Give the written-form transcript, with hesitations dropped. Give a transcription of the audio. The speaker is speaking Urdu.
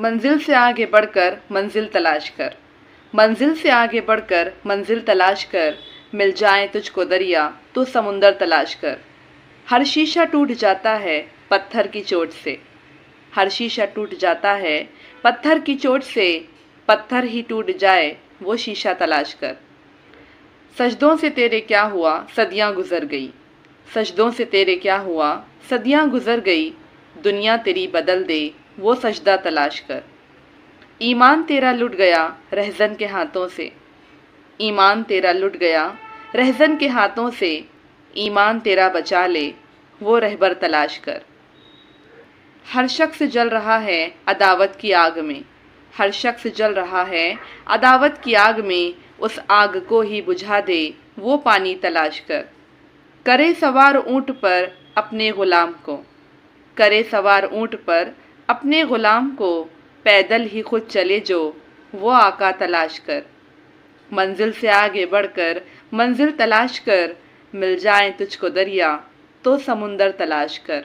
منزل سے آگے بڑھ کر منزل تلاش کر، منزل سے آگے بڑھ کر منزل تلاش کر، مل جائیں تجھ کو دریا تو سمندر تلاش کر۔ ہر شیشہ ٹوٹ جاتا ہے پتھر کی چوٹ سے، ہر شیشہ ٹوٹ جاتا ہے پتھر کی چوٹ سے، پتھر ہی ٹوٹ جائے وہ شیشہ تلاش کر۔ سجدوں سے تیرے کیا ہوا صدیاں گزر گئی، سجدوں سے تیرے کیا ہوا صدیاں گزر گئی، دنیا تیری بدل دے وہ سجدہ تلاش کر۔ ایمان تیرا لٹ گیا رہزن کے ہاتھوں سے، ایمان تیرا لٹ گیا رہزن کے ہاتھوں سے، ایمان تیرا بچا لے وہ رہبر تلاش کر۔ ہر شخص جل رہا ہے عداوت کی آگ میں، ہر شخص جل رہا ہے عداوت کی آگ میں، اس آگ کو ہی بجھا دے وہ پانی تلاش کر۔ کرے سوار اونٹ پر اپنے غلام کو، کرے سوار اونٹ پر اپنے غلام کو، پیدل ہی خود چلے جو وہ آقا تلاش کر۔ منزل سے آگے بڑھ کر منزل تلاش کر، مل جائیں تجھ کو دریا تو سمندر تلاش کر۔